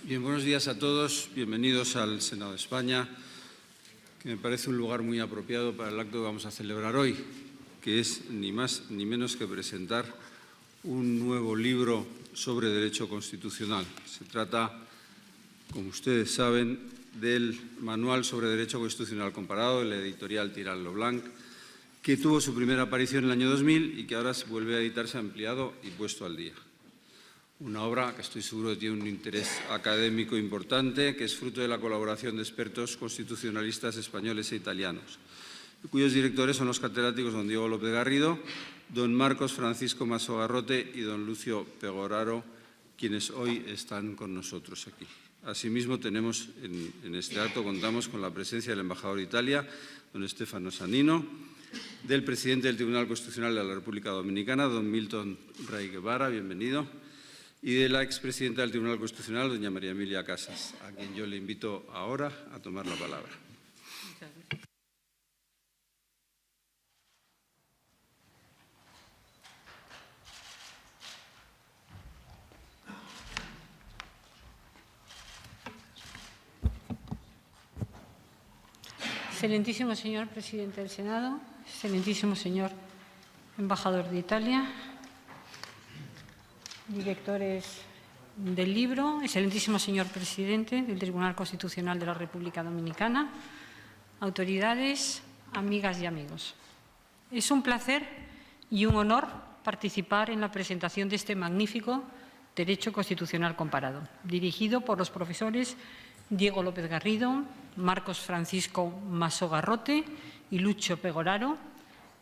Bien, buenos días a todos. Bienvenidos al Senado de España, que me parece un lugar muy apropiado para el acto que vamos a celebrar hoy, que es ni más ni menos que presentar un nuevo libro sobre Derecho Constitucional. Se trata, como ustedes saben, del Manual sobre Derecho Constitucional Comparado, de la editorial Tirant-Lo-Blanc, que tuvo su primera aparición en el año 2000 y que ahora vuelve a editarse ampliado y puesto al día. Una obra que estoy seguro que tiene un interés académico importante, que es fruto de la colaboración de expertos constitucionalistas españoles e italianos, cuyos directores son los catedráticos don Diego López Garrido, don Marcos Francisco Masogarrote y don Lucio Pegoraro, quienes hoy están con nosotros aquí. Asimismo, tenemos en este acto, contamos con la presencia del embajador de Italia, don Stefano Sannino, del presidente del Tribunal Constitucional de la República Dominicana, don Milton Rey Guevara, bienvenido, y de la expresidenta del Tribunal Constitucional, doña María Emilia Casas, a quien yo le invito ahora a tomar la palabra. Excelentísimo señor presidente del Senado, excelentísimo señor embajador de Italia, directores del libro, excelentísimo señor presidente del Tribunal Constitucional de la República Dominicana, autoridades, amigas y amigos. Es un placer y un honor participar en la presentación de este magnífico Derecho Constitucional Comparado, dirigido por los profesores Diego López Garrido, Marcos Francisco Masogarrote y Lucio Pegoraro,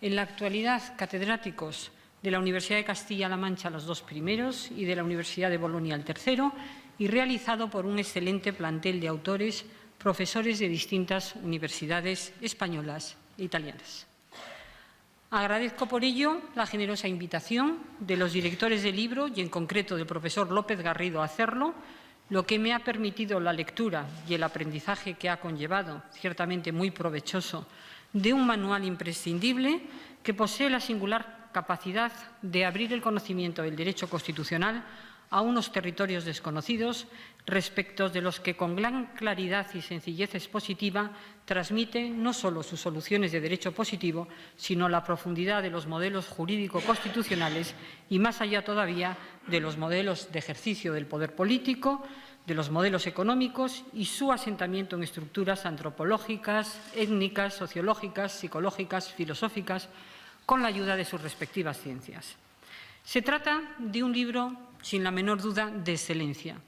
en la actualidad catedráticos de la Universidad de Castilla-La Mancha los dos primeros y de la Universidad de Bolonia el tercero, y realizado por un excelente plantel de autores, profesores de distintas universidades españolas e italianas. Agradezco por ello la generosa invitación de los directores del libro y en concreto del profesor López Garrido a hacerlo, lo que me ha permitido la lectura y el aprendizaje que ha conllevado, ciertamente muy provechoso, de un manual imprescindible que posee la singular capacidad de abrir el conocimiento del derecho constitucional a unos territorios desconocidos respecto de los que con gran claridad y sencillez expositiva transmite no solo sus soluciones de derecho positivo, sino la profundidad de los modelos jurídico-constitucionales y más allá todavía de los modelos de ejercicio del poder político, de los modelos económicos y su asentamiento en estructuras antropológicas, étnicas, sociológicas, psicológicas, filosóficas, con la ayuda de sus respectivas ciencias. Se trata de un libro, sin la menor duda, de excelencia,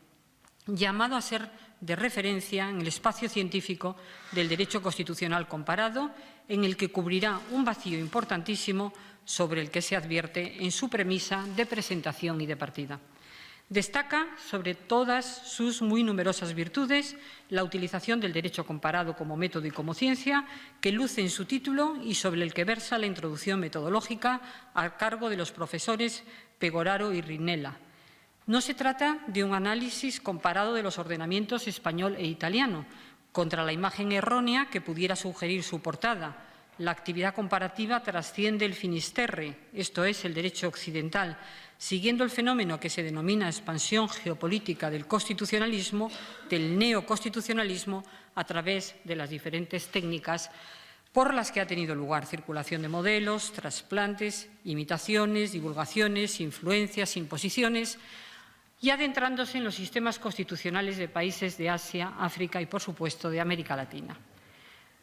llamado a ser de referencia en el espacio científico del derecho constitucional comparado, en el que cubrirá un vacío importantísimo sobre el que se advierte en su premisa de presentación y de partida. Destaca, sobre todas sus muy numerosas virtudes, la utilización del derecho comparado como método y como ciencia, que luce en su título y sobre el que versa la introducción metodológica a cargo de los profesores Pegoraro y Rinella. No se trata de un análisis comparado de los ordenamientos español e italiano, contra la imagen errónea que pudiera sugerir su portada. La actividad comparativa trasciende el finisterre, esto es, el derecho occidental, siguiendo el fenómeno que se denomina expansión geopolítica del constitucionalismo, del neoconstitucionalismo, a través de las diferentes técnicas por las que ha tenido lugar: circulación de modelos, trasplantes, imitaciones, divulgaciones, influencias, imposiciones, y adentrándose en los sistemas constitucionales de países de Asia, África y, por supuesto, de América Latina.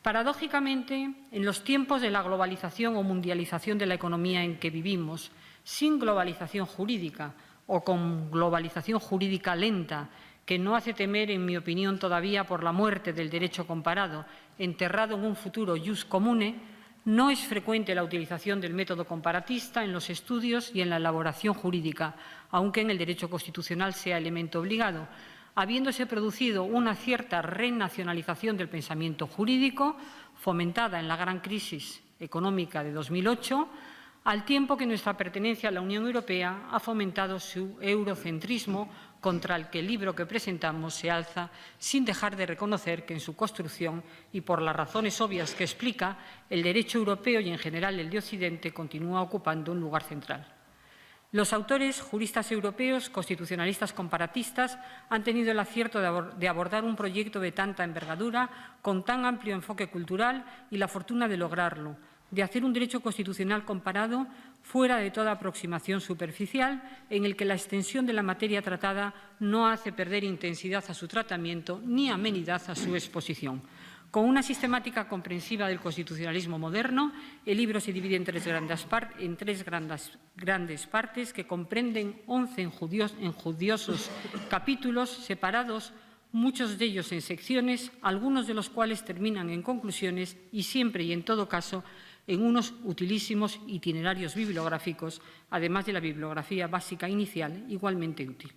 Paradójicamente, en los tiempos de la globalización o mundialización de la economía en que vivimos, sin globalización jurídica o con globalización jurídica lenta, que no hace temer, en mi opinión, todavía por la muerte del derecho comparado, enterrado en un futuro jus comune, no es frecuente la utilización del método comparatista en los estudios y en la elaboración jurídica, aunque en el derecho constitucional sea elemento obligado, habiéndose producido una cierta renacionalización del pensamiento jurídico, fomentada en la gran crisis económica de 2008, al tiempo que nuestra pertenencia a la Unión Europea ha fomentado su eurocentrismo, contra el que el libro que presentamos se alza, sin dejar de reconocer que en su construcción, y por las razones obvias que explica, el derecho europeo y en general el de Occidente continúa ocupando un lugar central. Los autores, juristas europeos, constitucionalistas comparatistas, han tenido el acierto de abordar un proyecto de tanta envergadura, con tan amplio enfoque cultural y la fortuna de lograrlo, de hacer un derecho constitucional comparado fuera de toda aproximación superficial, en el que la extensión de la materia tratada no hace perder intensidad a su tratamiento ni amenidad a su exposición. Con una sistemática comprensiva del constitucionalismo moderno, el libro se divide en tres grandes partes que comprenden 11 enjudiosos capítulos separados, muchos de ellos en secciones, algunos de los cuales terminan en conclusiones y siempre y en todo caso en unos utilísimos itinerarios bibliográficos, además de la bibliografía básica inicial, igualmente útil.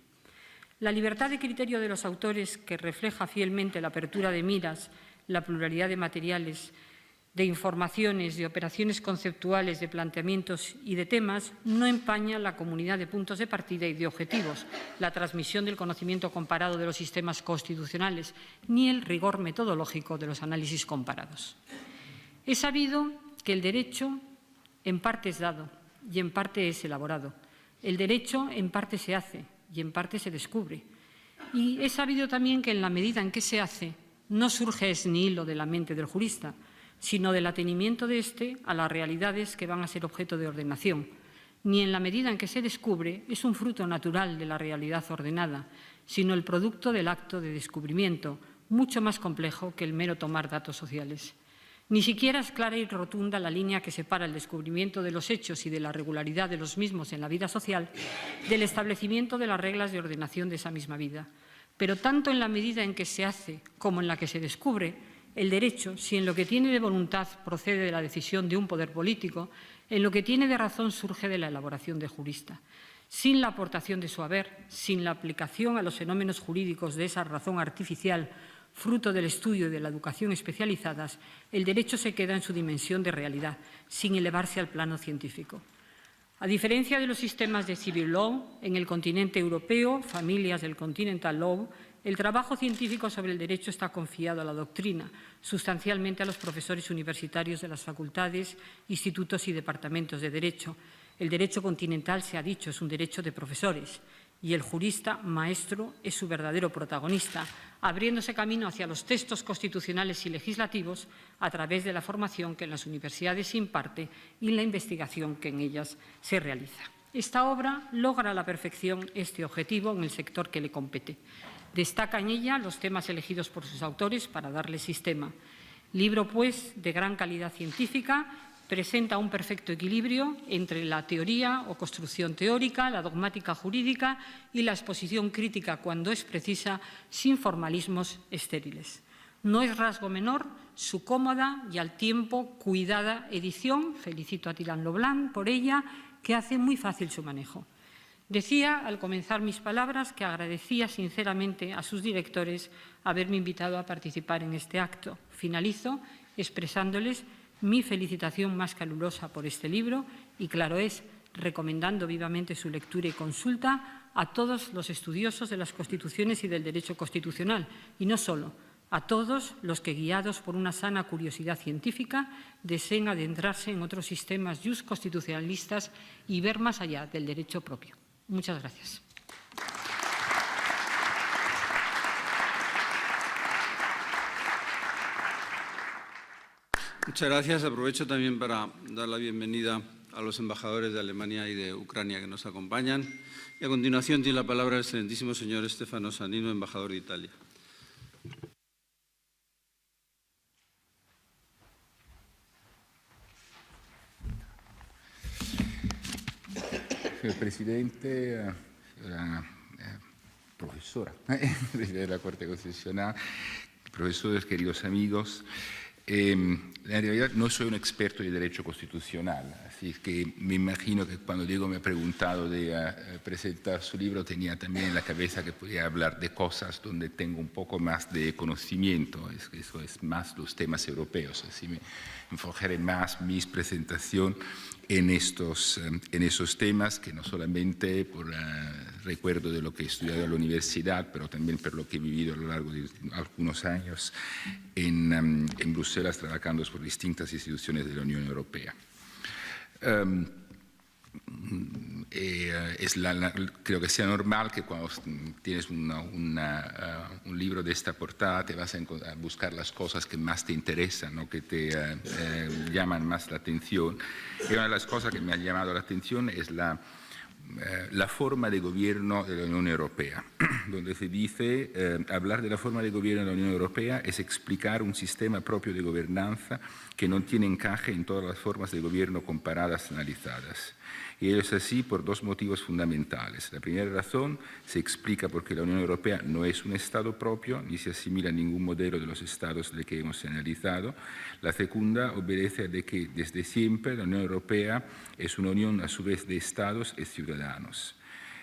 La libertad de criterio de los autores, que refleja fielmente la apertura de miras, la pluralidad de materiales, de informaciones, de operaciones conceptuales, de planteamientos y de temas, no empaña la comunidad de puntos de partida y de objetivos, la transmisión del conocimiento comparado de los sistemas constitucionales, ni el rigor metodológico de los análisis comparados. Es sabido que el derecho en parte es dado y en parte es elaborado. El derecho en parte se hace y en parte se descubre. Y es sabido también que en la medida en que se hace, no surge ex nihilo de la mente del jurista, sino del atenimiento de éste a las realidades que van a ser objeto de ordenación. Ni en la medida en que se descubre es un fruto natural de la realidad ordenada, sino el producto del acto de descubrimiento, mucho más complejo que el mero tomar datos sociales. Ni siquiera es clara y rotunda la línea que separa el descubrimiento de los hechos y de la regularidad de los mismos en la vida social del establecimiento de las reglas de ordenación de esa misma vida. Pero tanto en la medida en que se hace como en la que se descubre, el derecho, si en lo que tiene de voluntad procede de la decisión de un poder político, en lo que tiene de razón surge de la elaboración de jurista. Sin la aportación de su haber, sin la aplicación a los fenómenos jurídicos de esa razón artificial, fruto del estudio y de la educación especializadas, el derecho se queda en su dimensión de realidad, sin elevarse al plano científico. A diferencia de los sistemas de civil law, en el continente europeo, familias del continental law, el trabajo científico sobre el derecho está confiado a la doctrina, sustancialmente a los profesores universitarios de las facultades, institutos y departamentos de derecho. El derecho continental, se ha dicho, es un derecho de profesores y el jurista maestro es su verdadero protagonista, abriéndose camino hacia los textos constitucionales y legislativos a través de la formación que en las universidades se imparte y la investigación que en ellas se realiza. Esta obra logra a la perfección este objetivo en el sector que le compete. Destaca en ella los temas elegidos por sus autores para darle sistema. Libro, pues, de gran calidad científica, presenta un perfecto equilibrio entre la teoría o construcción teórica, la dogmática jurídica y la exposición crítica cuando es precisa, sin formalismos estériles. No es rasgo menor su cómoda y al tiempo cuidada edición, felicito a Thylaine Leblanc por ella, que hace muy fácil su manejo. Decía al comenzar mis palabras que agradecía sinceramente a sus directores haberme invitado a participar en este acto. Finalizo expresándoles mi felicitación más calurosa por este libro y, claro es, recomendando vivamente su lectura y consulta a todos los estudiosos de las constituciones y del derecho constitucional, y no solo, a todos los que, guiados por una sana curiosidad científica, deseen adentrarse en otros sistemas justconstitucionalistas y ver más allá del derecho propio. Muchas gracias. Muchas gracias. Aprovecho también para dar la bienvenida a los embajadores de Alemania y de Ucrania que nos acompañan. Y a continuación tiene la palabra el excelentísimo señor Stefano Sannino, embajador de Italia. Señor presidente, señora profesora de la Corte Constitucional, profesores, queridos amigos, en realidad no soy un experto de derecho constitucional, así que me imagino que cuando Diego me ha preguntado de presentar su libro tenía también en la cabeza que podía hablar de cosas donde tengo un poco más de conocimiento, eso es más los temas europeos, así me enfocaré más mi presentación en esos temas, que no solamente por recuerdo de lo que he estudiado en la universidad, pero también por lo que he vivido a lo largo de algunos años en Bruselas, trabajando por distintas instituciones de la Unión Europea. creo que sea normal que cuando tienes un libro de esta portada te vas a buscar las cosas que más te interesan, ¿no? Que te llaman más la atención. Y una de las cosas que me ha llamado la atención es la forma de gobierno de la Unión Europea, donde se dice hablar de la forma de gobierno de la Unión Europea es explicar un sistema propio de gobernanza que no tiene encaje en todas las formas de gobierno comparadas, analizadas. Y ello es así por dos motivos fundamentales. La primera razón se explica porque la Unión Europea no es un Estado propio, ni se asimila a ningún modelo de los Estados de que hemos analizado. La segunda obedece a que desde siempre la Unión Europea es una unión a su vez de Estados y ciudadanos.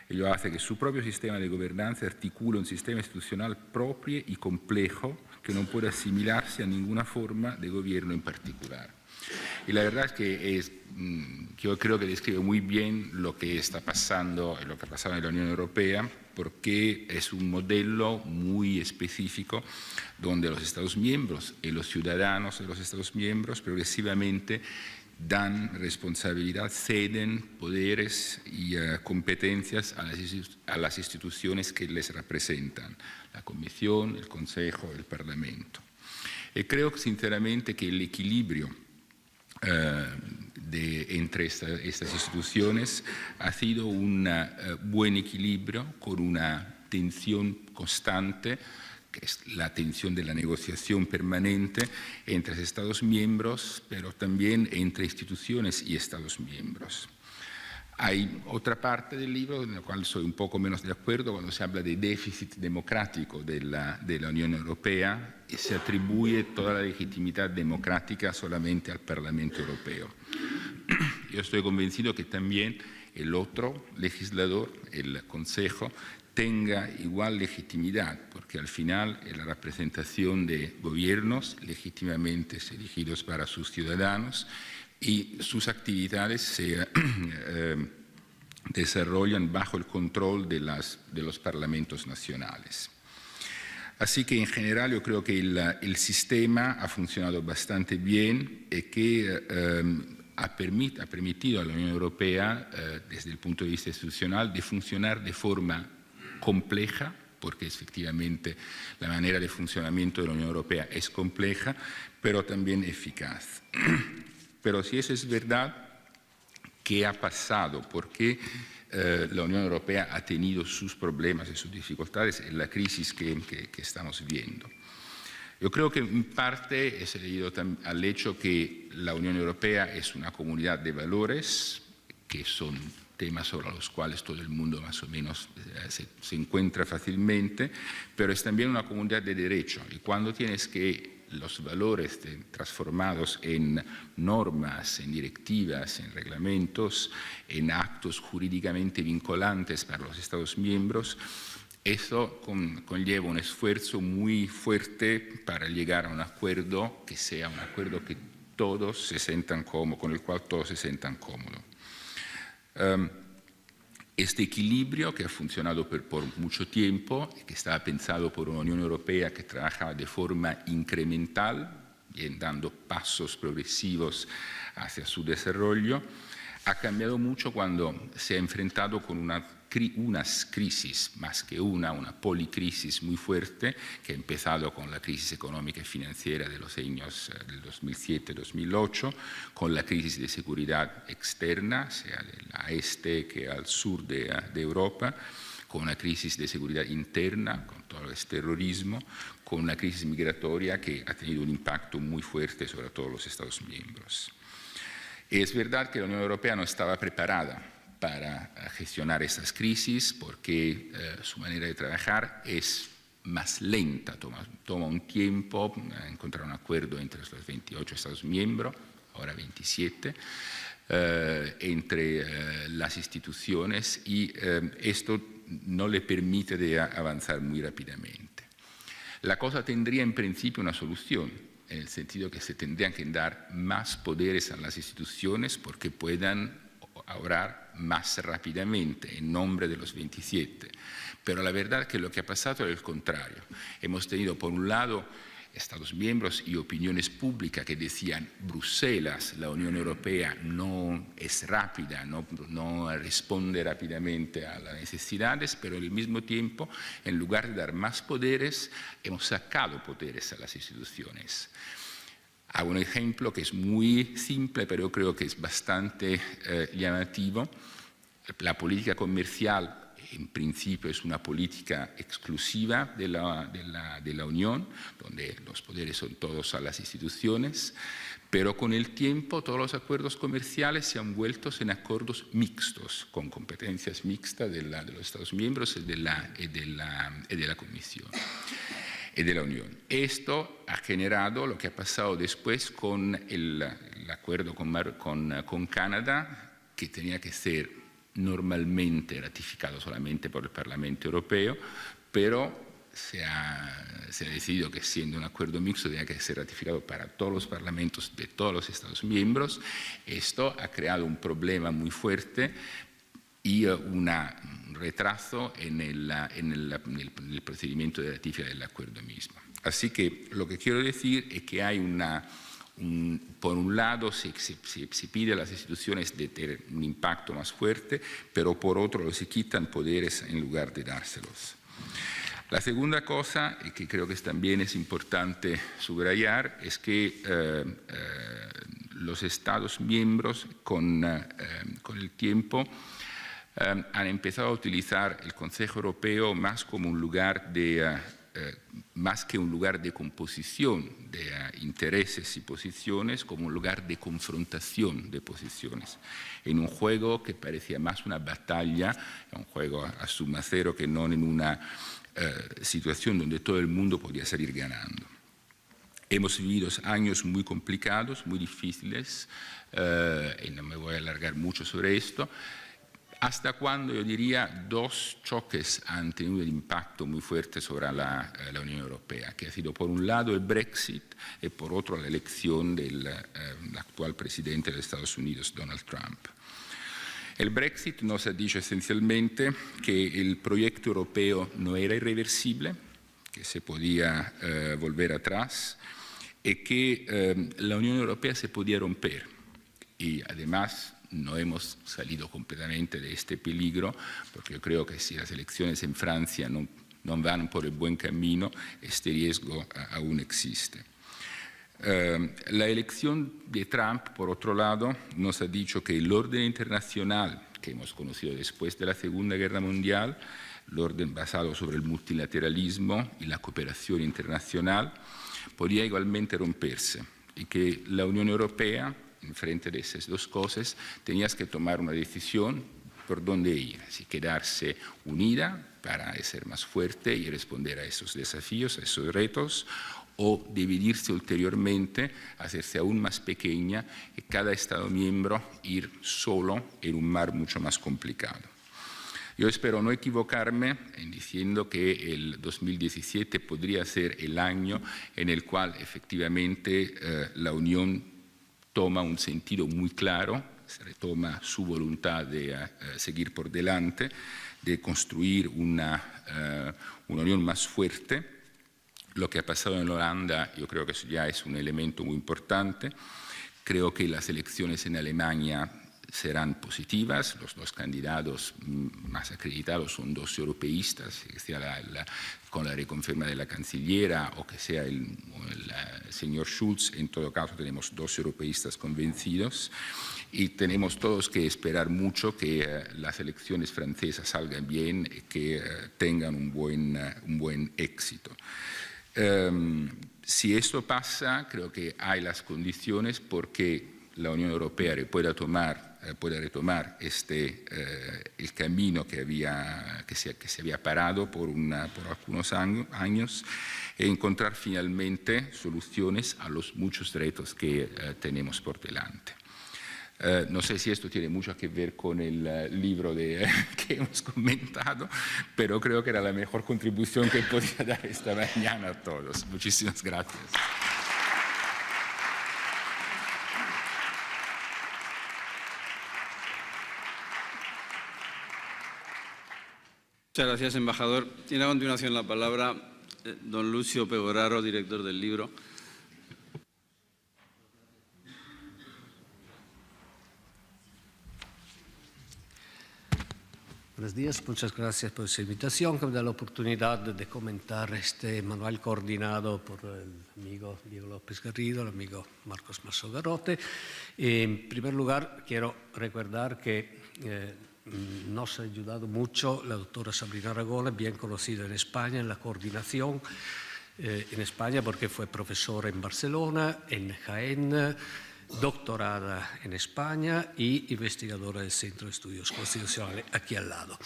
Ello hace que su propio sistema de gobernanza articule un sistema institucional propio y complejo que no puede asimilarse a ninguna forma de gobierno en particular. Y la verdad es que yo creo que describe muy bien lo que está pasando, lo que ha pasado en la Unión Europea, porque es un modelo muy específico donde los Estados miembros y los ciudadanos de los Estados miembros progresivamente dan responsabilidad, ceden poderes y competencias a las instituciones que les representan, la Comisión, el Consejo, el Parlamento. Y creo sinceramente que el equilibrio entre estas instituciones ha sido un buen equilibrio con una tensión constante, que es la tensión de la negociación permanente entre los Estados miembros, pero también entre instituciones y Estados miembros. Hay otra parte del libro en la cual soy un poco menos de acuerdo cuando se habla de déficit democrático de la Unión Europea y se atribuye toda la legitimidad democrática solamente al Parlamento Europeo. Yo estoy convencido que también el otro legislador, el Consejo, tenga igual legitimidad, porque al final es la representación de gobiernos legítimamente elegidos para sus ciudadanos y sus actividades se desarrollan bajo el control de los parlamentos nacionales. Así que en general yo creo que el sistema ha funcionado bastante bien y que ha permitido a la Unión Europea, desde el punto de vista institucional, de funcionar de forma compleja, porque efectivamente la manera de funcionamiento de la Unión Europea es compleja, pero también eficaz. Pero si eso es verdad, ¿qué ha pasado? ¿Por qué la Unión Europea ha tenido sus problemas y sus dificultades en la crisis que estamos viendo? Yo creo que en parte es debido al hecho que la Unión Europea es una comunidad de valores, que son temas sobre los cuales todo el mundo más o menos se encuentra fácilmente, pero es también una comunidad de derecho. Y cuando tienes que los valores transformados en normas, en directivas, en reglamentos, en actos jurídicamente vinculantes para los Estados miembros, eso conlleva un esfuerzo muy fuerte para llegar a un acuerdo que sea un acuerdo que todos se sientan cómodos, con el cual todos se sientan cómodos. Este equilibrio que ha funcionado por mucho tiempo, que estaba pensado por una Unión Europea que trabajaba de forma incremental, bien dando pasos progresivos hacia su desarrollo, ha cambiado mucho cuando se ha enfrentado con unas crisis, más que una policrisis muy fuerte, que ha empezado con la crisis económica y financiera de los años del 2007-2008, con la crisis de seguridad externa, sea del este que al sur de Europa, con una crisis de seguridad interna, con todo el terrorismo, con una crisis migratoria que ha tenido un impacto muy fuerte sobre todos los Estados miembros. Es verdad que la Unión Europea no estaba preparada para gestionar estas crisis porque su manera de trabajar es más lenta, toma un tiempo encontrar un acuerdo entre los 28 Estados miembros, ahora 27, entre las instituciones y esto no le permite de avanzar muy rápidamente. La cosa tendría en principio una solución, en el sentido que se tendrían que dar más poderes a las instituciones porque puedan obrar más rápidamente en nombre de los 27. Pero la verdad es que lo que ha pasado es el contrario. Hemos tenido, por un lado, Estados miembros y opiniones públicas que decían Bruselas, la Unión Europea no es rápida, no responde rápidamente a las necesidades, pero al mismo tiempo, en lugar de dar más poderes, hemos sacado poderes a las instituciones. Hago un ejemplo que es muy simple, pero creo que es bastante llamativo. La política comercial en principio es una política exclusiva de la Unión, donde los poderes son todos a las instituciones, pero con el tiempo todos los acuerdos comerciales se han vuelto en acuerdos mixtos, con competencias mixtas de los Estados miembros y de la Comisión y de la Unión. Esto ha generado lo que ha pasado después con el acuerdo con Canadá, que tenía que ser normalmente ratificado solamente por el Parlamento Europeo, pero se ha decidido que siendo un acuerdo mixto tenía que ser ratificado para todos los parlamentos de todos los Estados miembros. Esto ha creado un problema muy fuerte y un retraso en el procedimiento de ratificación del acuerdo mismo. Así que lo que quiero decir es que hay por un lado se pide a las instituciones de tener un impacto más fuerte, pero por otro se quitan poderes en lugar de dárselos. La segunda cosa, y que creo que también es importante subrayar, es que los Estados miembros con el tiempo han empezado a utilizar el Consejo Europeo más como un lugar más que un lugar de composición de intereses y posiciones, como un lugar de confrontación de posiciones, en un juego que parecía más una batalla, un juego a suma cero que no en una situación donde todo el mundo podía salir ganando. Hemos vivido años muy complicados, muy difíciles, y no me voy a alargar mucho sobre esto, hasta cuando, yo diría, dos choques han tenido un impacto muy fuerte sobre la Unión Europea, que ha sido por un lado el Brexit y por otro la elección del actual presidente de Estados Unidos, Donald Trump. El Brexit nos ha dicho esencialmente que el proyecto europeo no era irreversible, que se podía volver atrás y que la Unión Europea se podía romper. Y además no hemos salido completamente de este peligro, porque yo creo que si las elecciones en Francia no van por el buen camino, este riesgo aún existe. La elección de Trump, por otro lado, nos ha dicho que el orden internacional que hemos conocido después de la Segunda Guerra Mundial, el orden basado sobre el multilateralismo y la cooperación internacional, podía igualmente romperse y que la Unión Europea, en frente de esas dos cosas, tenías que tomar una decisión por dónde ir, si quedarse unida para ser más fuerte y responder a esos desafíos, a esos retos, o dividirse ulteriormente, hacerse aún más pequeña y cada Estado miembro ir solo en un mar mucho más complicado. Yo espero no equivocarme en diciendo que el 2017 podría ser el año en el cual efectivamente la Unión toma un sentido muy claro, se retoma su voluntad de seguir por delante, de construir una unión más fuerte. Lo que ha pasado en Holanda, yo creo que eso ya es un elemento muy importante. Creo que las elecciones en Alemania serán positivas. Los dos candidatos más acreditados son dos europeístas, que sea con la reconfirma de la cancillera o que sea el señor Schulz. En todo caso, tenemos dos europeístas convencidos y tenemos todos que esperar mucho que las elecciones francesas salgan bien y que tengan un buen éxito. Si esto pasa, creo que hay las condiciones porque la Unión Europea pueda retomar el camino que se había parado por algunos años e encontrar finalmente soluciones a los muchos retos que tenemos por delante. No sé si esto tiene mucho que ver con el libro que hemos comentado, pero creo que era la mejor contribución que podía dar esta mañana a todos. Muchísimas gracias. Muchas gracias, embajador. Tiene a continuación la palabra don Lucio Pegoraro, director del libro. Buenos días, muchas gracias por esa invitación que me da la oportunidad de comentar este manual coordinado por el amigo Diego López Garrido, el amigo Marcos Massogarote. En primer lugar, quiero recordar que nos ha ayudado mucho la doctora Sabrina Aragona, bien conocida en España en la coordinación en España porque fue profesora en Barcelona, en Jaén, doctorada en España y investigadora del Centro de Estudios Constitucionales aquí al lado,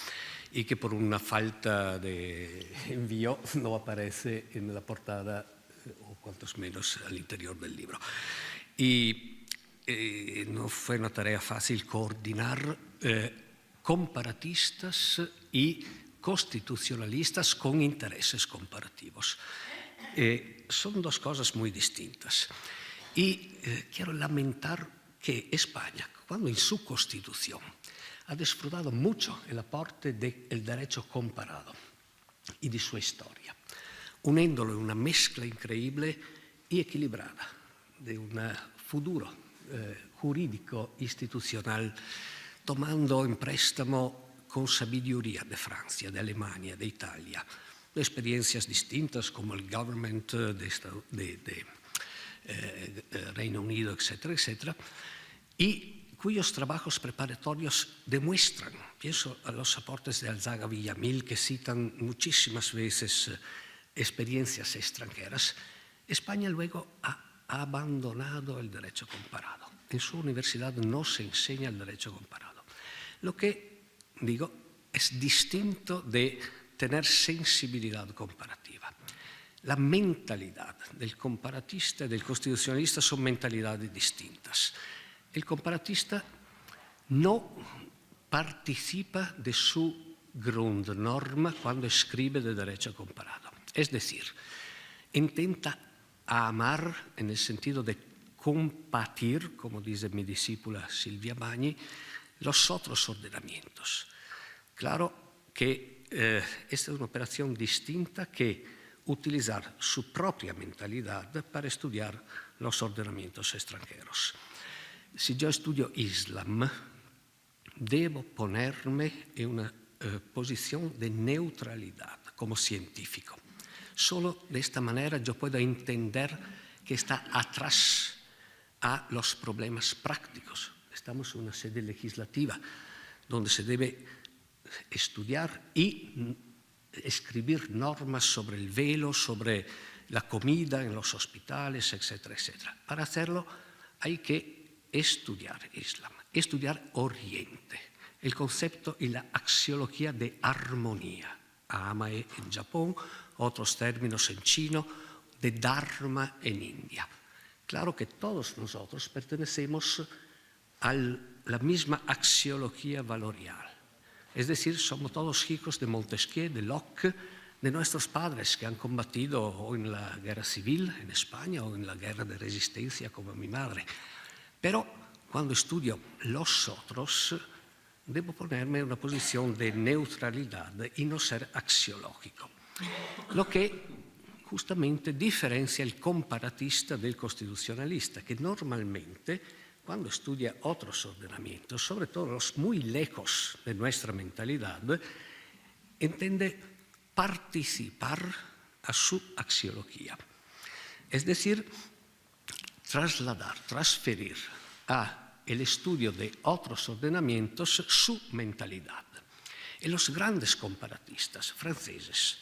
y que por una falta de envío no aparece en la portada, o cuantos menos al interior del libro. Y no fue una tarea fácil coordinar comparatistas y constitucionalistas con intereses comparativos. Son dos cosas muy distintas. Y quiero lamentar que España, cuando en su Constitución ha disfrutado mucho el aporte del derecho comparado y de su historia, uniéndolo en una mezcla increíble y equilibrada de un futuro jurídico institucional, tomando en préstamo con sabiduría de Francia, de Alemania, de Italia, de experiencias distintas como el government de Reino Unido, etcétera, etcétera, y cuyos trabajos preparatorios demuestran, pienso a los aportes de Alzaga Villamil, que citan muchísimas veces experiencias extranjeras. España luego ha abandonado el derecho comparado. En su universidad no se enseña el derecho comparado. Lo que, digo, es distinto de tener sensibilidad comparativa. La mentalidad del comparatista y del constitucionalista son mentalidades distintas. El comparatista no participa de su Grundnorma cuando escribe de derecho comparado. Es decir, intenta amar en el sentido de compatir, como dice mi discípula Silvia Magni, los otros ordenamientos. Claro que esta es una operación distinta que utilizar su propia mentalidad para estudiar los ordenamientos extranjeros. Si yo estudio Islam, debo ponerme en una posición de neutralidad como científico. Solo de esta manera yo puedo entender que está atrás a los problemas prácticos. Estamos en una sede legislativa donde se debe estudiar y escribir normas sobre el velo, sobre la comida en los hospitales, etcétera, etcétera. Para hacerlo hay que estudiar Islam, estudiar Oriente, el concepto y la axiología de armonía, Amae en Japón, otros términos en chino, de Dharma en India. Claro que todos nosotros pertenecemos a la misma axiología valorial. Es decir, somos todos hijos de Montesquieu, de Locke, de nuestros padres que han combatido o en la guerra civil en España o en la guerra de resistencia como mi madre. Pero cuando estudio los otros, debo ponerme en una posición de neutralidad y no ser axiológico. Lo que justamente diferencia el comparatista del constitucionalista, que normalmente, cuando estudia otros ordenamientos, sobre todo los muy lejos de nuestra mentalidad, entiende participar a su axiología. Es decir, trasladar, transferir al estudio de otros ordenamientos su mentalidad. Y los grandes comparatistas franceses,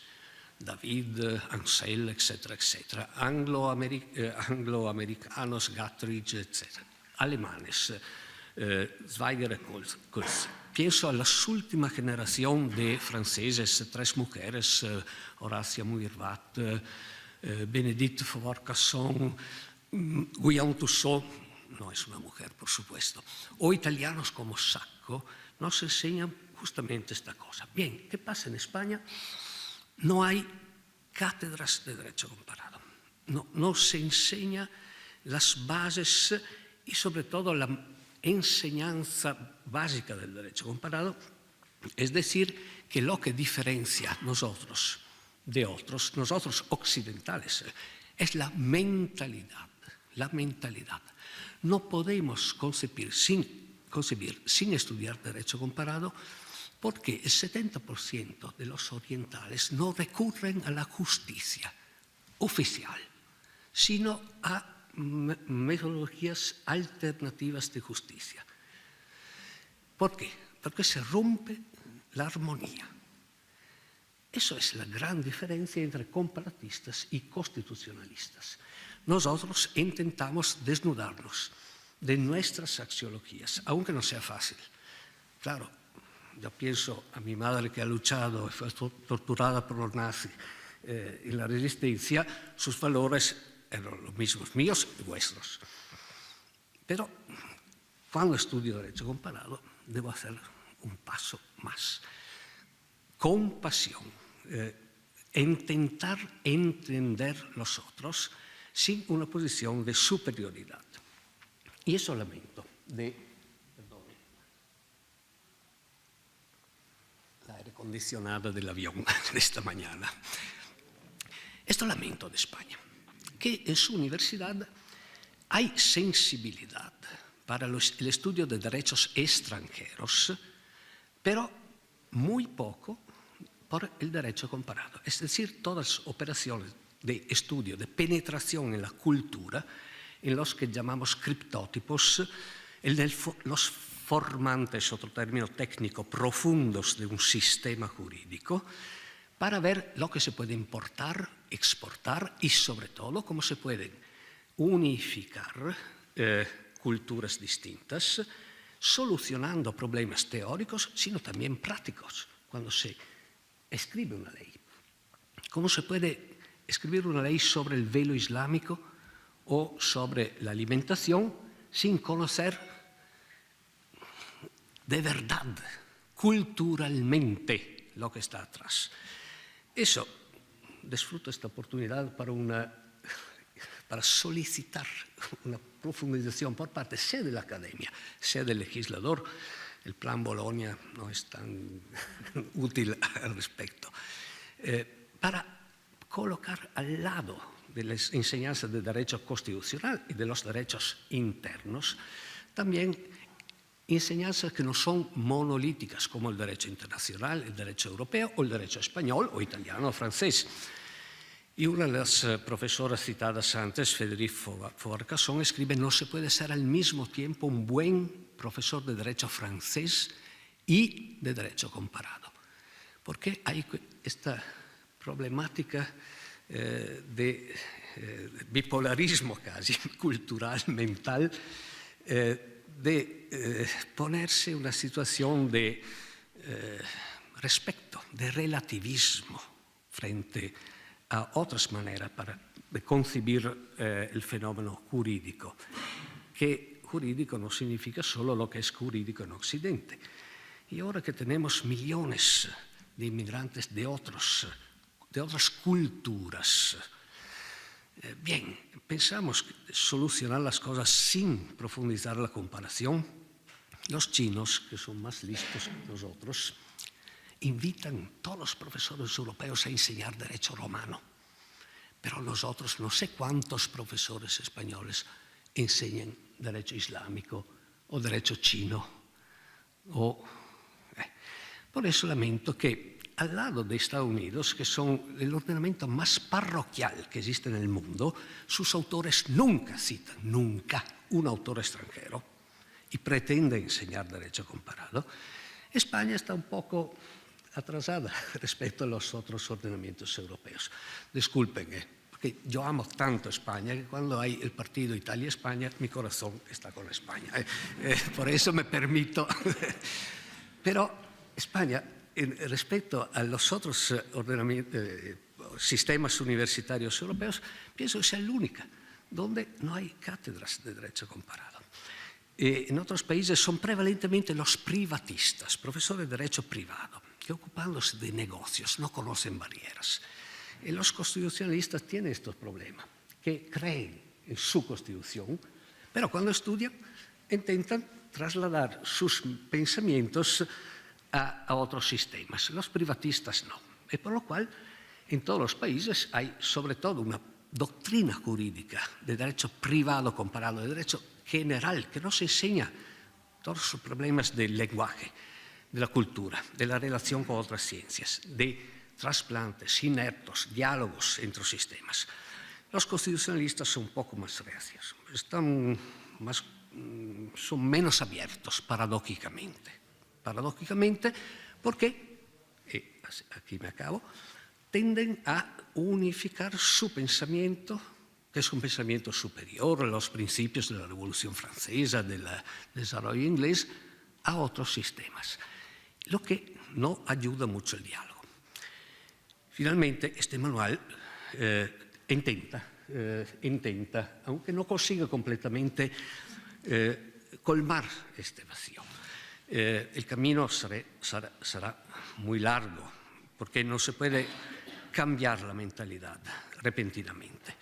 David, Ansel, etcétera, etcétera, angloamericanos, Guthrie, etcétera, alemanes, Zweig y Kurz. Pienso a la última generación de franceses, tres mujeres, Horacia Muirvat, Bénédicte Faure-Casson, Guillaume Tussaud, no es una mujer, por supuesto, o italianos como Sacco, nos enseñan justamente esta cosa. Bien, ¿qué pasa en España? No hay cátedras de derecho comparado. No se enseña las bases y sobre todo la enseñanza básica del derecho comparado, es decir, que lo que diferencia nosotros de otros, nosotros occidentales, es la mentalidad. La mentalidad. No podemos concebir sin estudiar derecho comparado porque el 70% de los orientales no recurren a la justicia oficial, sino a metodologías alternativas de justicia. ¿Por qué? Porque se rompe la armonía. Eso es la gran diferencia entre comparatistas y constitucionalistas. Nosotros intentamos desnudarnos de nuestras axiologías, aunque no sea fácil. Claro, yo pienso a mi madre que ha luchado y fue torturada por los nazis en la resistencia, sus valores eran los mismos míos y vuestros. Pero cuando estudio derecho comparado, debo hacer un paso más. Compasión, intentar entender los otros sin una posición de superioridad. Y eso lamento el aire acondicionado del avión de esta mañana. Esto lamento de España, que en su universidad hay sensibilidad para el estudio de derechos extranjeros, pero muy poco por el derecho comparado. Es decir, todas las operaciones de estudio, de penetración en la cultura, en los que llamamos criptótipos, los formantes, otro término técnico, profundos de un sistema jurídico, para ver lo que se puede importar, exportar y sobre todo cómo se pueden unificar culturas distintas, solucionando problemas teóricos, sino también prácticos, cuando se escribe una ley. ¿Cómo se puede escribir una ley sobre el velo islámico o sobre la alimentación sin conocer de verdad, culturalmente, lo que está atrás? Eso, disfruto esta oportunidad para solicitar una profundización por parte sea de la academia, sea del legislador. El plan Bolonia no es tan útil al respecto. Para colocar al lado de las enseñanzas de derecho constitucional y de los derechos internos, también enseñanzas que no son monolíticas, como el derecho internacional, el derecho europeo o el derecho español o italiano o francés. Y una de las profesoras citadas antes, Frédéric Faure-Casson, escribe: no se puede ser al mismo tiempo un buen profesor de derecho francés y de derecho comparado. Porque hay esta problemática de bipolarismo casi cultural, mental, de ponerse en una situación de respeto, de relativismo frente a otras maneras de concebir el fenómeno jurídico, que jurídico no significa solo lo que es jurídico en Occidente. Y ahora que tenemos millones de inmigrantes de otras culturas, bien, pensamos solucionar las cosas sin profundizar la comparación. Los chinos, que son más listos que nosotros, invitan a todos los profesores europeos a enseñar derecho romano, pero nosotros no sé cuántos profesores españoles enseñan derecho islámico o derecho chino. Por eso lamento que al lado de Estados Unidos, que son el ordenamiento más parroquial que existe en el mundo, sus autores nunca citan, nunca, un autor extranjero y pretende enseñar derecho comparado. España está un poco atrasada respecto a los otros ordenamientos europeos. Disculpen, porque yo amo tanto España que cuando hay el partido Italia-España, mi corazón está con España. Por eso me permito. Pero España, respecto a los otros sistemas universitarios europeos, pienso que sea la única donde no hay cátedras de derecho comparado. En otros países son prevalentemente los privatistas, profesores de derecho privado, que ocupándose de negocios no conocen barreras. Y los constitucionalistas tienen estos problemas, que creen en su constitución, pero cuando estudian intentan trasladar sus pensamientos a otros sistemas. Los privatistas no. Y por lo cual en todos los países hay sobre todo una doctrina jurídica de derecho privado comparado, de derecho general, que nos enseña todos los problemas del lenguaje, de la cultura, de la relación con otras ciencias, de trasplantes, inertos, diálogos entre los sistemas. Los constitucionalistas son un poco más reacios, son menos abiertos paradójicamente. Paradójicamente porque, y aquí me acabo, tienden a unificar su pensamiento, que es un pensamiento superior a los principios de la Revolución Francesa, del desarrollo inglés, a otros sistemas, lo que no ayuda mucho el diálogo. Finalmente, este manual intenta, aunque no consiga completamente, colmar este vacío. El camino será muy largo, porque no se puede cambiar la mentalidad repentinamente.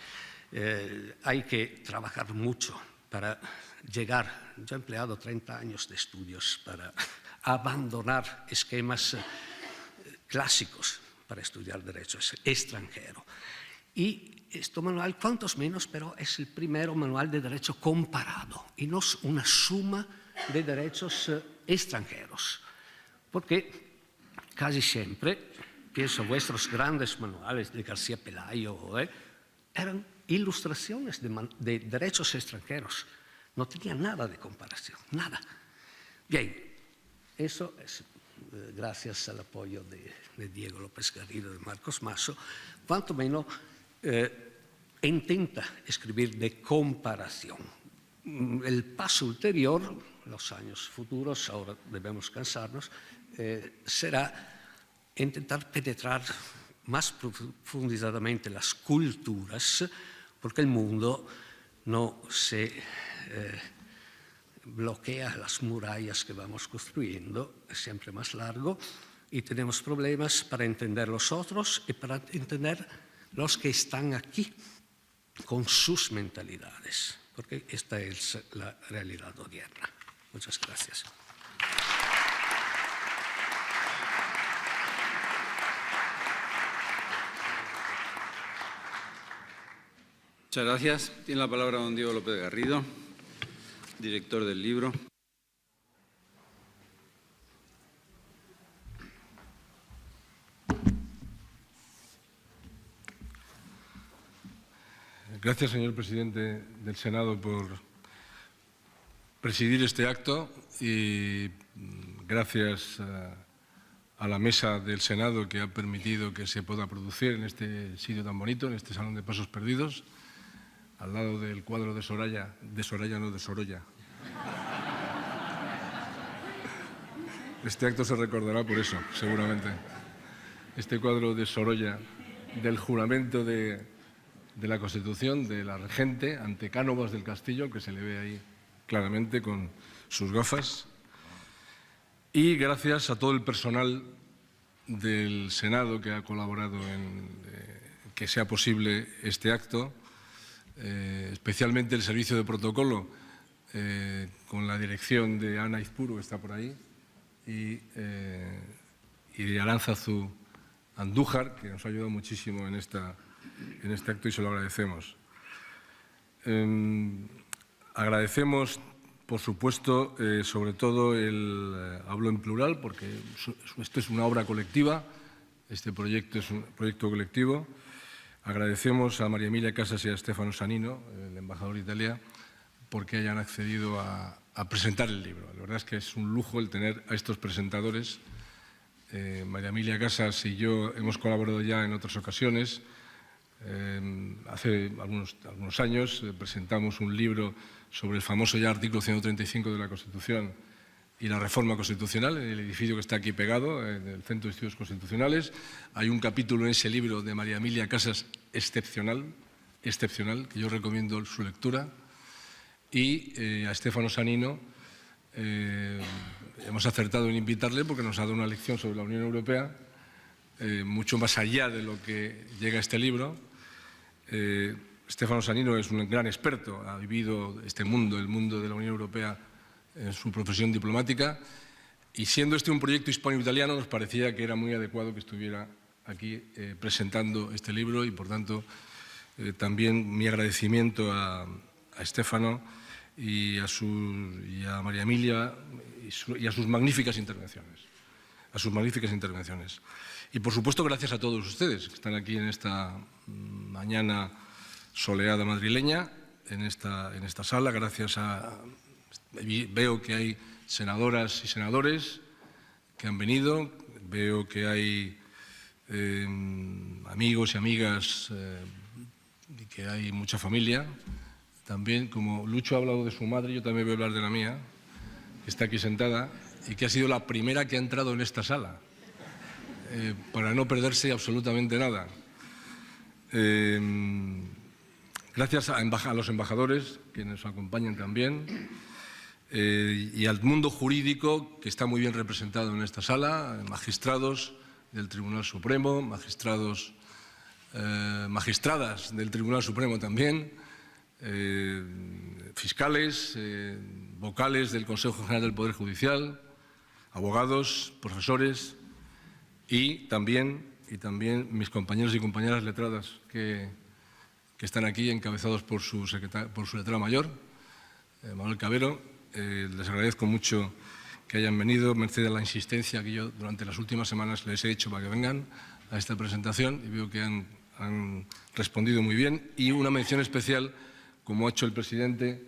Hay que trabajar mucho para llegar. Yo he empleado 30 años de estudios para abandonar esquemas clásicos para estudiar derecho extranjero. Y este manual, cuantos menos, pero es el primer manual de derecho comparado y no es una suma de derechos extranjeros. Porque casi siempre, pienso, vuestros grandes manuales de García Pelayo eran ilustraciones de derechos extranjeros. No tenían nada de comparación, nada. Bien, eso es gracias al apoyo de Diego López Garrido, de Marcos Masso, cuanto menos intenta escribir de comparación. El paso ulterior, los años futuros, ahora debemos cansarnos, será intentar penetrar más profundizadamente las culturas, porque el mundo no se bloquea las murallas que vamos construyendo, es siempre más largo, y tenemos problemas para entender los otros y para entender los que están aquí con sus mentalidades, porque esta es la realidad odierna. Muchas gracias. Muchas gracias. Tiene la palabra don Diego López Garrido, director del libro. Gracias, señor presidente del Senado, por presidir este acto y gracias a la mesa del Senado que ha permitido que se pueda producir en este sitio tan bonito, en este Salón de Pasos Perdidos, al lado del cuadro de Sorolla. Este acto se recordará por eso, seguramente. Este cuadro de Sorolla, del juramento de la Constitución, de la regente, ante Cánovas del Castillo, que se le ve ahí claramente con sus gafas. Y gracias a todo el personal del Senado que ha colaborado en que sea posible este acto, especialmente el servicio de protocolo, con la dirección de Ana Izpuru, que está por ahí, y de Aránzazu Andújar, que nos ha ayudado muchísimo en este acto y se lo agradecemos. Agradecemos, por supuesto, sobre todo hablo en plural porque esto es una obra colectiva, este proyecto es un proyecto colectivo. Agradecemos a María Emilia Casas y a Stefano Sannino, el embajador de Italia, porque hayan accedido a presentar el libro. La verdad es que es un lujo el tener a estos presentadores. María Emilia Casas y yo hemos colaborado ya en otras ocasiones. Hace algunos años presentamos un libro sobre el famoso ya artículo 135 de la Constitución y la reforma constitucional en el edificio que está aquí pegado, en el Centro de Estudios Constitucionales. Hay un capítulo en ese libro de María Emilia Casas excepcional, que yo recomiendo su lectura. Y a Stefano Sannino hemos acertado en invitarle porque nos ha dado una lección sobre la Unión Europea, mucho más allá de lo que llega a este libro. Stefano Sannino es un gran experto, ha vivido este mundo, el mundo de la Unión Europea, en su profesión diplomática, y siendo este un proyecto hispano-italiano nos parecía que era muy adecuado que estuviera aquí presentando este libro y, por tanto, también mi agradecimiento a Stefano y a María Emilia y a sus magníficas intervenciones. Y, por supuesto, gracias a todos ustedes que están aquí en esta mañana soleada madrileña, en esta sala. Veo que hay senadoras y senadores que han venido, veo que hay amigos y amigas y que hay mucha familia. También, como Lucho ha hablado de su madre, yo también voy a hablar de la mía, que está aquí sentada y que ha sido la primera que ha entrado en esta sala, para no perderse absolutamente nada. Gracias a los embajadores que nos acompañan también y al mundo jurídico que está muy bien representado en esta sala, magistrados del Tribunal Supremo, magistradas del Tribunal Supremo también, fiscales, vocales del Consejo General del Poder Judicial, abogados, profesores y también mis compañeros y compañeras letradas que están aquí, encabezados por su letrado mayor, Manuel Cabero. Les agradezco mucho que hayan venido, merced a la insistencia que yo durante las últimas semanas les he hecho para que vengan a esta presentación, y veo que han respondido muy bien. Y una mención especial, como ha hecho el presidente,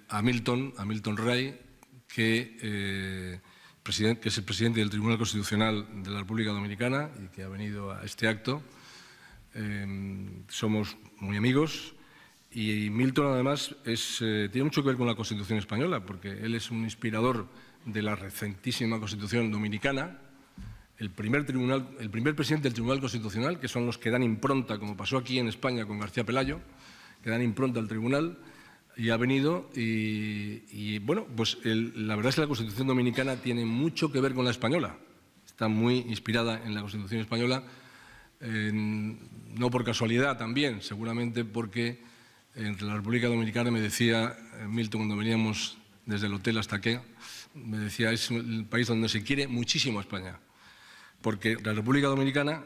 a Milton Ray, que es el presidente del Tribunal Constitucional de la República Dominicana y que ha venido a este acto. Somos muy amigos y Milton, además, tiene mucho que ver con la Constitución española, porque él es un inspirador de la recentísima Constitución dominicana, el primer presidente del Tribunal Constitucional, que son los que dan impronta, como pasó aquí en España con García Pelayo, que dan impronta al tribunal, y ha venido y bueno, pues la verdad es que la Constitución dominicana tiene mucho que ver con la española, está muy inspirada en la Constitución española, no por casualidad también, seguramente porque entre la República Dominicana, me decía Milton cuando veníamos desde el hotel hasta aquí, me decía, es el país donde se quiere muchísimo a España, porque la República Dominicana,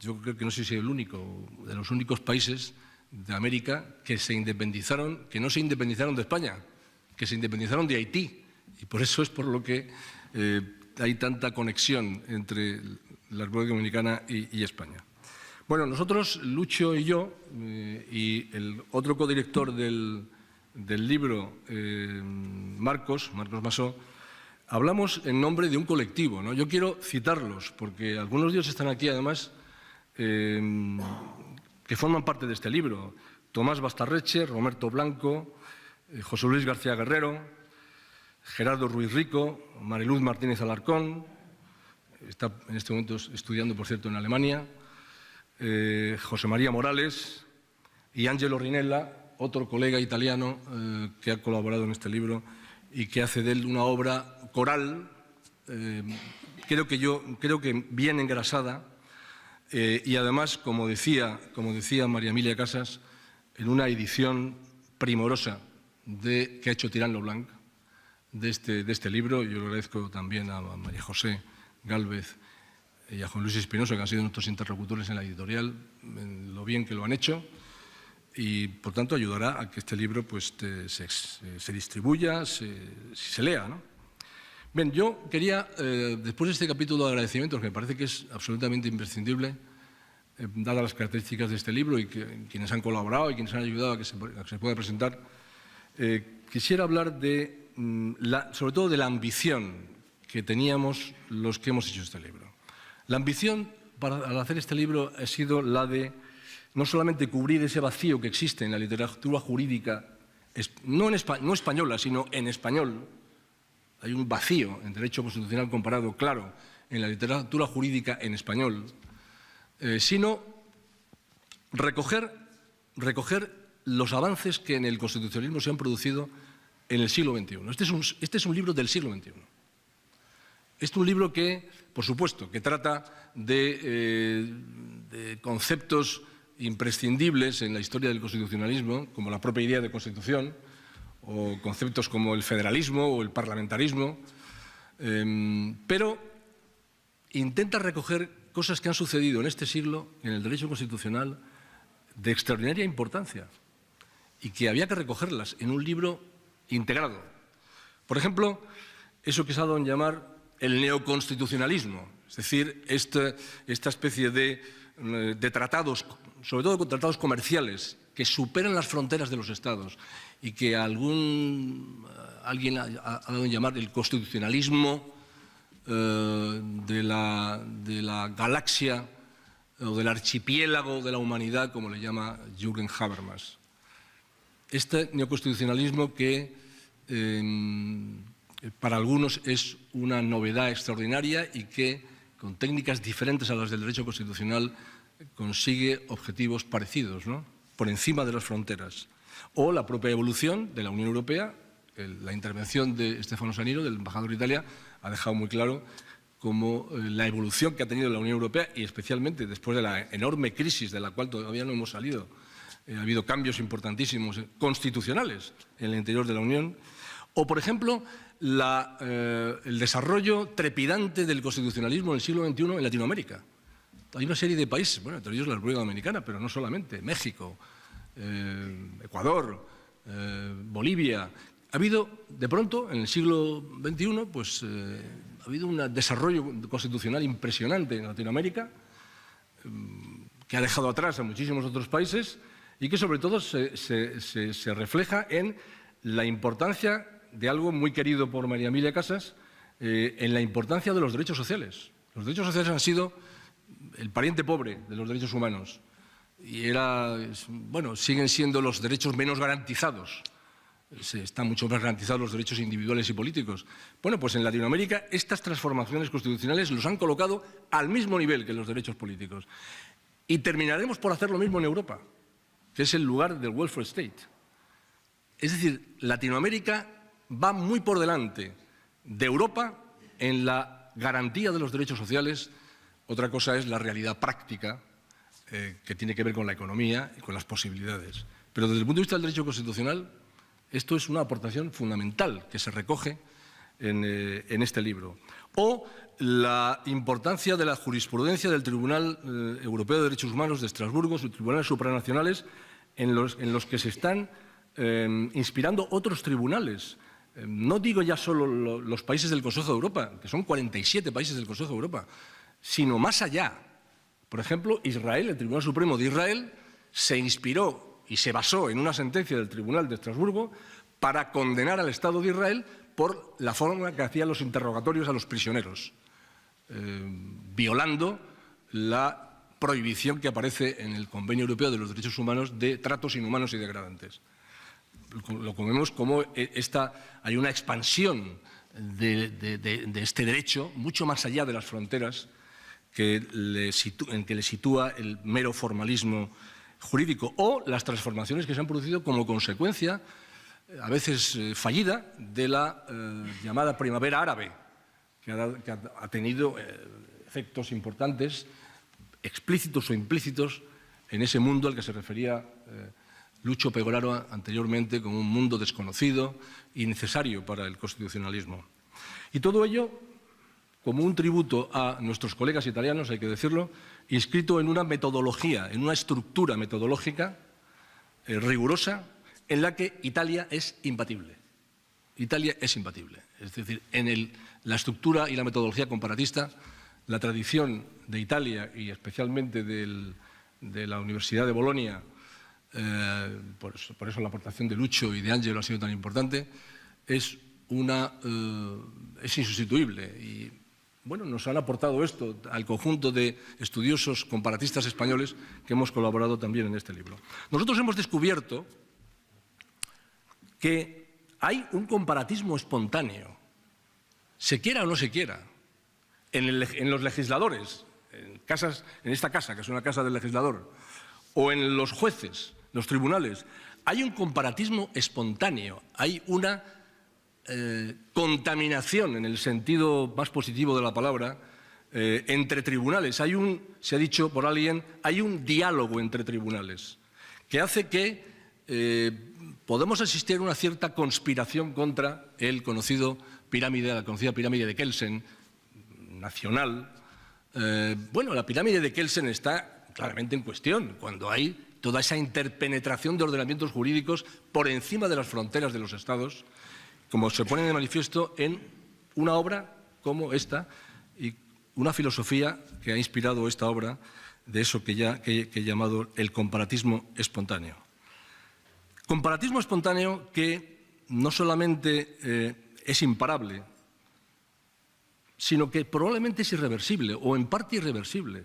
yo creo que no sé si es el único, de los únicos países de América que no se independizaron de España, que se independizaron de Haití, y por eso es por lo que hay tanta conexión entre la República Dominicana y España. Bueno, nosotros, Lucho y yo, y el otro codirector del libro, Marcos Masó, hablamos en nombre de un colectivo, ¿no? Yo quiero citarlos, porque algunos de ellos están aquí, además, que forman parte de este libro. Tomás Bastarreche, Roberto Blanco, José Luis García Guerrero, Gerardo Ruiz Rico, Mariluz Martínez Alarcón, está en este momento estudiando, por cierto, en Alemania, José María Morales y Angelo Rinella, otro colega italiano que ha colaborado en este libro y que hace de él una obra coral, creo que bien engrasada, y además, como decía María Emilia Casas, en una edición primorosa que ha hecho Tirán Leblanc de este libro. Yo le agradezco también a María José Gálvez y a Juan Luis Espinosa, que han sido nuestros interlocutores en la editorial, en lo bien que lo han hecho, y por tanto ayudará a que este libro pues, se distribuya, se lea, ¿no? Bien, yo quería, después de este capítulo de agradecimientos, que me parece que es absolutamente imprescindible, dadas las características de este libro y quienes han colaborado y quienes han ayudado a que se pueda presentar, quisiera hablar sobre todo de la ambición que teníamos los que hemos hecho este libro. La ambición al hacer este libro ha sido la de no solamente cubrir ese vacío que existe en la literatura jurídica, no española, sino en español. Hay un vacío en derecho constitucional comparado, claro, en la literatura jurídica en español, sino recoger los avances que en el constitucionalismo se han producido en el siglo XXI. Este es un libro del siglo XXI. Este es un libro que, por supuesto, que trata de conceptos imprescindibles en la historia del constitucionalismo, como la propia idea de constitución, o conceptos como el federalismo o el parlamentarismo, pero intenta recoger cosas que han sucedido en este siglo en el derecho constitucional de extraordinaria importancia y que había que recogerlas en un libro integrado. Por ejemplo, eso que se ha dado en llamar el neoconstitucionalismo, es decir, esta especie de tratados, sobre todo tratados comerciales, que superan las fronteras de los Estados y que alguien ha dado en llamar el constitucionalismo de la galaxia o del archipiélago de la humanidad, como le llama Jürgen Habermas. Este neoconstitucionalismo que para algunos es una novedad extraordinaria y que, con técnicas diferentes a las del derecho constitucional, consigue objetivos parecidos, ¿no?, por encima de las fronteras. O la propia evolución de la Unión Europea. La intervención de Stefano Sanino, del embajador de Italia, ha dejado muy claro cómo la evolución que ha tenido la Unión Europea, y especialmente después de la enorme crisis de la cual todavía no hemos salido, ha habido cambios importantísimos constitucionales en el interior de la Unión. O, por ejemplo, el desarrollo trepidante del constitucionalismo en el siglo XXI en Latinoamérica. Hay una serie de países, bueno, entre ellos la República Dominicana, pero no solamente, México, Ecuador, Bolivia. Ha habido, de pronto, en el siglo XXI, pues ha habido un desarrollo constitucional impresionante en Latinoamérica, que ha dejado atrás a muchísimos otros países y que, sobre todo, se refleja en la importancia de algo muy querido por María Emilia Casas, en la importancia de los derechos sociales. Los derechos sociales han sido el pariente pobre de los derechos humanos y siguen siendo los derechos menos garantizados. Están mucho más garantizados los derechos individuales y políticos. Bueno, pues en Latinoamérica estas transformaciones constitucionales los han colocado al mismo nivel que los derechos políticos. Y terminaremos por hacer lo mismo en Europa, que es el lugar del welfare state. Es decir, Latinoamérica va muy por delante de Europa en la garantía de los derechos sociales. Otra cosa es la realidad práctica, que tiene que ver con la economía y con las posibilidades. Pero desde el punto de vista del derecho constitucional, esto es una aportación fundamental que se recoge en este libro. O la importancia de la jurisprudencia del Tribunal Europeo de Derechos Humanos de Estrasburgo, sus tribunales supranacionales, en los que se están inspirando otros tribunales. No digo ya solo los países del Consejo de Europa, que son 47 países del Consejo de Europa, sino más allá. Por ejemplo, Israel, el Tribunal Supremo de Israel, se inspiró y se basó en una sentencia del Tribunal de Estrasburgo para condenar al Estado de Israel por la forma que hacían los interrogatorios a los prisioneros, violando la prohibición que aparece en el Convenio Europeo de los Derechos Humanos de tratos inhumanos y degradantes. Lo vemos como hay una expansión de este derecho mucho más allá de las fronteras en que le sitúa el mero formalismo jurídico, o las transformaciones que se han producido como consecuencia, a veces fallida, de la llamada primavera árabe, que ha tenido efectos importantes, explícitos o implícitos, en ese mundo al que se refería Lucho Pegoraro anteriormente como un mundo desconocido y necesario para el constitucionalismo. Y todo ello como un tributo a nuestros colegas italianos, hay que decirlo, inscrito en una metodología, en una estructura metodológica rigurosa, en la que Italia es imbatible. Italia es imbatible. Es decir, en la estructura y la metodología comparatista, la tradición de Italia y especialmente de la Universidad de Bolonia, por eso la aportación de Lucho y de Angelo ha sido tan importante, es insustituible. Y bueno, nos han aportado esto al conjunto de estudiosos comparatistas españoles que hemos colaborado también en este libro. Nosotros hemos descubierto que hay un comparatismo espontáneo, se quiera o no se quiera, en los legisladores, en esta casa, que es una casa del legislador, o en los jueces, los tribunales. Hay un comparatismo espontáneo, hay una contaminación, en el sentido más positivo de la palabra, entre tribunales. Se ha dicho por alguien, hay un diálogo entre tribunales que hace que podemos asistir a una cierta conspiración contra la conocida pirámide de Kelsen, nacional, Bueno, la pirámide de Kelsen está claramente en cuestión cuando hay toda esa interpenetración de ordenamientos jurídicos por encima de las fronteras de los Estados, como se pone de manifiesto en una obra como esta y una filosofía que ha inspirado esta obra de eso que he llamado el comparatismo espontáneo. Comparatismo espontáneo que no solamente es imparable, sino que probablemente es irreversible o en parte irreversible.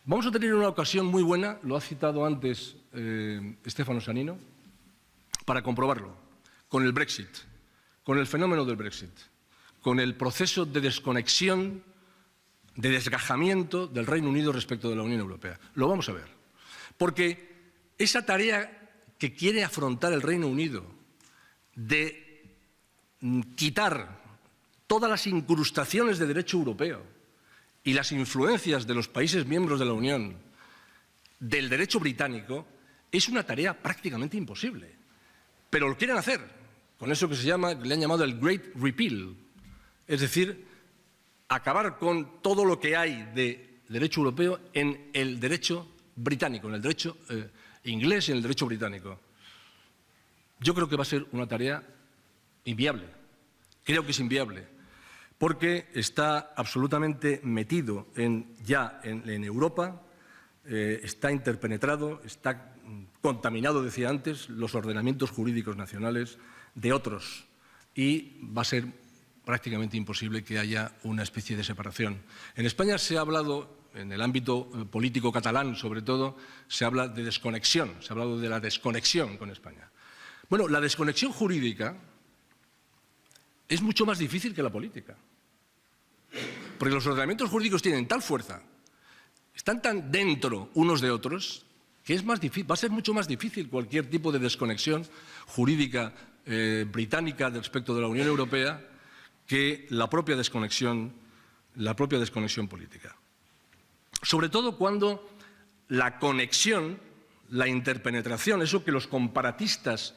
Vamos a tener una ocasión muy buena, lo ha citado antes Stefano Sannino, para comprobarlo, con el Brexit, con el fenómeno del Brexit, con el proceso de desconexión, de desgajamiento del Reino Unido respecto de la Unión Europea. Lo vamos a ver. Porque esa tarea que quiere afrontar el Reino Unido de quitar todas las incrustaciones de derecho europeo y las influencias de los países miembros de la Unión del derecho británico es una tarea prácticamente imposible. Pero lo quieren hacer con eso que le han llamado el Great Repeal, es decir, acabar con todo lo que hay de derecho europeo en el derecho británico, en el derecho inglés y en el derecho británico. Yo creo que va a ser una tarea inviable. Creo que es inviable, porque está absolutamente metido ya en Europa, está interpenetrado, está contaminado, decía antes, los ordenamientos jurídicos nacionales de otros y va a ser prácticamente imposible que haya una especie de separación. En España se ha hablado, en el ámbito político catalán sobre todo, se habla de desconexión, se ha hablado de la desconexión con España. Bueno, la desconexión jurídica es mucho más difícil que la política, porque los ordenamientos jurídicos tienen tal fuerza, están tan dentro unos de otros, que es más difícil, va a ser mucho más difícil cualquier tipo de desconexión jurídica británica respecto de la Unión Europea que la propia desconexión política. Sobre todo cuando la conexión, la interpenetración, eso que los comparatistas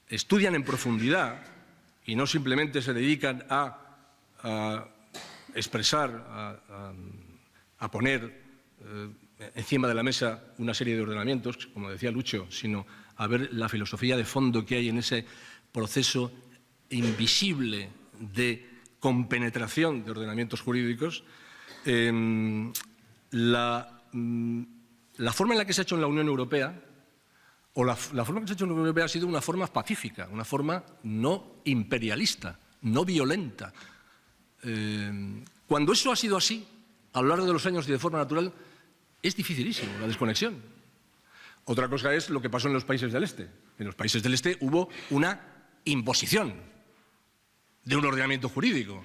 estudian en profundidad y no simplemente se dedican a expresar, a poner encima de la mesa una serie de ordenamientos, como decía Lucho, sino a ver la filosofía de fondo que hay en ese proceso invisible de compenetración de ordenamientos jurídicos. La forma en la que se ha hecho en la Unión Europea, o la forma en que se ha hecho en la Unión Europea ha sido una forma pacífica, una forma no imperialista, no violenta. Cuando eso ha sido así, a lo largo de los años y de forma natural, es dificilísimo la desconexión. Otra cosa es lo que pasó en los países del Este. En los países del Este hubo una imposición de un ordenamiento jurídico.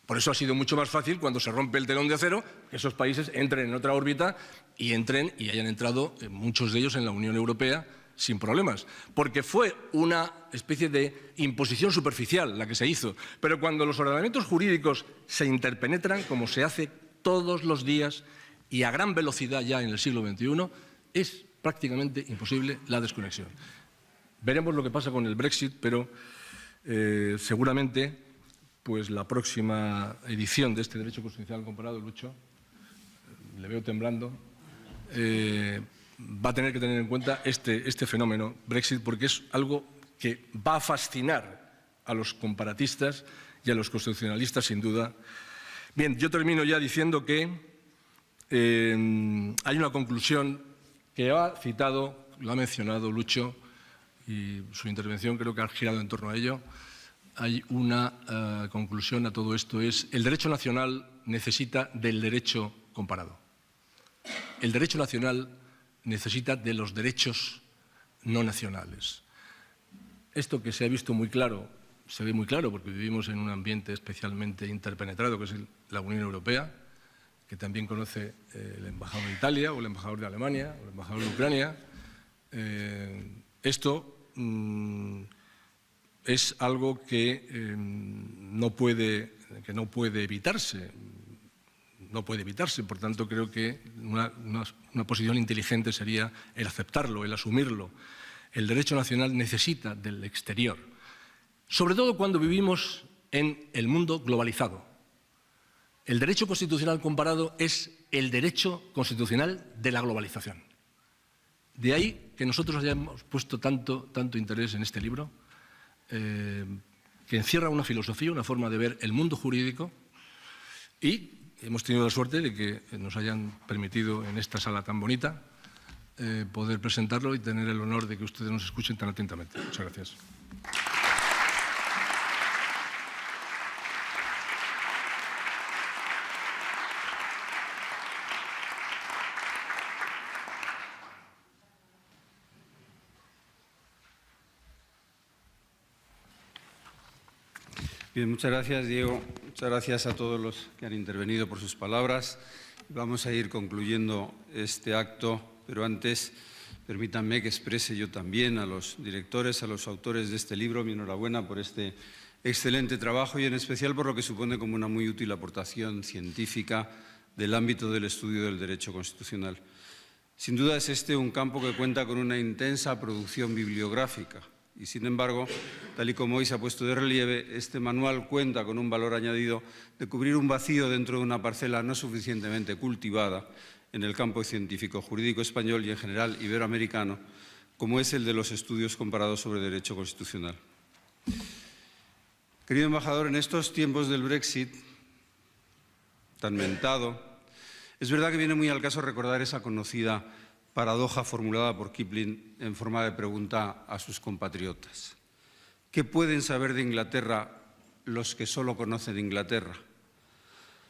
Por eso ha sido mucho más fácil cuando se rompe el telón de acero que esos países entren en otra órbita y hayan entrado muchos de ellos en la Unión Europea sin problemas, porque fue una especie de imposición superficial la que se hizo. Pero cuando los ordenamientos jurídicos se interpenetran, como se hace todos los días y a gran velocidad ya en el siglo XXI, es prácticamente imposible la desconexión. Veremos lo que pasa con el Brexit, pero seguramente pues la próxima edición de este Derecho Constitucional Comparado, Lucho, le veo temblando, va a tener que tener en cuenta este fenómeno Brexit, porque es algo que va a fascinar a los comparatistas y a los constitucionalistas, sin duda. Bien, yo termino ya diciendo que hay una conclusión que ha citado, lo ha mencionado Lucho, y su intervención creo que ha girado en torno a ello. Hay una conclusión a todo esto, es el derecho nacional necesita del derecho comparado. El derecho nacional necesita de los derechos no nacionales. Esto que se ha visto muy claro, se ve muy claro porque vivimos en un ambiente especialmente interpenetrado, que es la Unión Europea, que también conoce el embajador de Italia o el embajador de Alemania o el embajador de Ucrania. Esto es algo que no puede evitarse. No puede evitarse, por tanto creo que una posición inteligente sería el aceptarlo, el asumirlo. El derecho nacional necesita del exterior, sobre todo cuando vivimos en el mundo globalizado. El derecho constitucional comparado es el derecho constitucional de la globalización. De ahí que nosotros hayamos puesto tanto interés en este libro, que encierra una filosofía, una forma de ver el mundo jurídico, y hemos tenido la suerte de que nos hayan permitido en esta sala tan bonita poder presentarlo y tener el honor de que ustedes nos escuchen tan atentamente. Muchas gracias. Bien, muchas gracias, Diego. Muchas gracias a todos los que han intervenido por sus palabras. Vamos a ir concluyendo este acto, pero antes permítanme que exprese yo también a los directores, a los autores de este libro, mi enhorabuena por este excelente trabajo y en especial por lo que supone como una muy útil aportación científica del ámbito del estudio del derecho constitucional. Sin duda es este un campo que cuenta con una intensa producción bibliográfica. Y, sin embargo, tal y como hoy se ha puesto de relieve, este manual cuenta con un valor añadido de cubrir un vacío dentro de una parcela no suficientemente cultivada en el campo científico jurídico español y, en general, iberoamericano, como es el de los estudios comparados sobre derecho constitucional. Querido embajador, en estos tiempos del Brexit tan mentado, es verdad que viene muy al caso recordar esa conocida paradoja formulada por Kipling en forma de pregunta a sus compatriotas. ¿Qué pueden saber de Inglaterra los que solo conocen Inglaterra?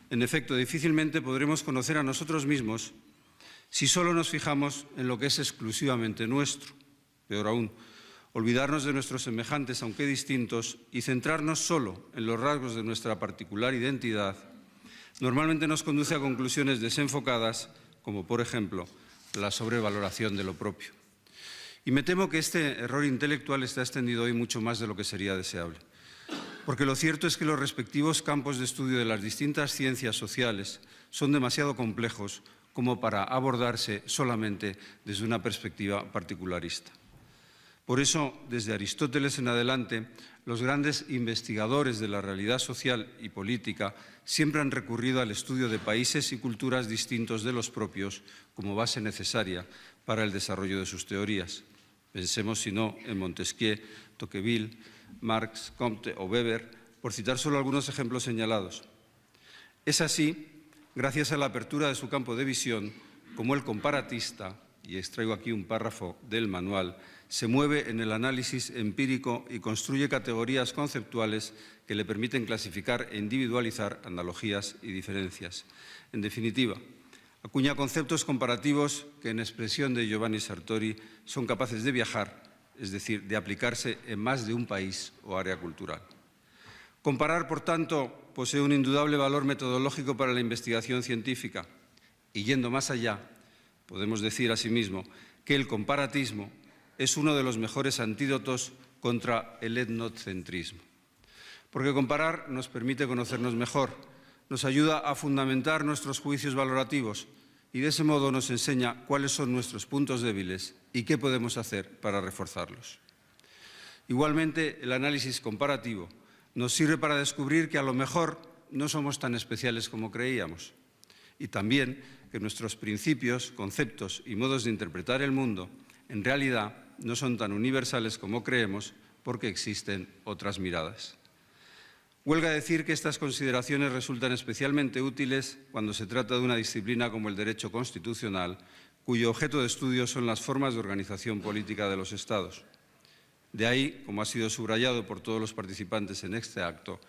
En efecto, difícilmente podremos conocer a nosotros mismos si solo nos fijamos en lo que es exclusivamente nuestro. Peor aún, olvidarnos de nuestros semejantes, aunque distintos, y centrarnos solo en los rasgos de nuestra particular identidad, normalmente nos conduce a conclusiones desenfocadas, como por ejemplo, la sobrevaloración de lo propio. Y me temo que este error intelectual está extendido hoy mucho más de lo que sería deseable. Porque lo cierto es que los respectivos campos de estudio de las distintas ciencias sociales son demasiado complejos como para abordarse solamente desde una perspectiva particularista. Por eso, desde Aristóteles en adelante, los grandes investigadores de la realidad social y política siempre han recurrido al estudio de países y culturas distintos de los propios como base necesaria para el desarrollo de sus teorías. Pensemos, si no, en Montesquieu, Tocqueville, Marx, Comte o Weber, por citar solo algunos ejemplos señalados. Es así, gracias a la apertura de su campo de visión, como el comparatista, y extraigo aquí un párrafo del manual, se mueve en el análisis empírico y construye categorías conceptuales que le permiten clasificar e individualizar analogías y diferencias. En definitiva, acuña conceptos comparativos que, en expresión de Giovanni Sartori, son capaces de viajar, es decir, de aplicarse en más de un país o área cultural. Comparar, por tanto, posee un indudable valor metodológico para la investigación científica y, yendo más allá, podemos decir asimismo que el comparatismo es uno de los mejores antídotos contra el etnocentrismo. Porque comparar nos permite conocernos mejor, nos ayuda a fundamentar nuestros juicios valorativos y de ese modo nos enseña cuáles son nuestros puntos débiles y qué podemos hacer para reforzarlos. Igualmente, el análisis comparativo nos sirve para descubrir que a lo mejor no somos tan especiales como creíamos y también que nuestros principios, conceptos y modos de interpretar el mundo en realidad no son tan universales como creemos porque existen otras miradas. Huelga decir que estas consideraciones resultan especialmente útiles cuando se trata de una disciplina como el derecho constitucional, cuyo objeto de estudio son las formas de organización política de los Estados. De ahí, como ha sido subrayado por todos los participantes en este acto,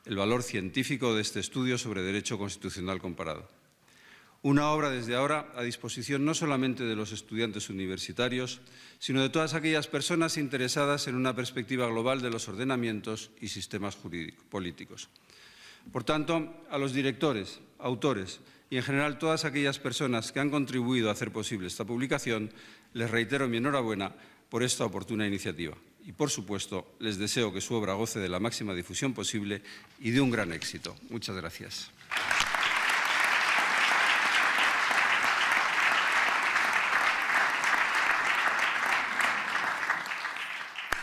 el valor científico de este estudio sobre derecho constitucional comparado. Una obra desde ahora a disposición no solamente de los estudiantes universitarios, sino de todas aquellas personas interesadas en una perspectiva global de los ordenamientos y sistemas políticos. Por tanto, a los directores, autores y en general todas aquellas personas que han contribuido a hacer posible esta publicación, les reitero mi enhorabuena por esta oportuna iniciativa. Y, por supuesto, les deseo que su obra goce de la máxima difusión posible y de un gran éxito. Muchas gracias.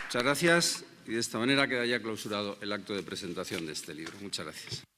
Muchas gracias y de esta manera queda ya clausurado el acto de presentación de este libro. Muchas gracias.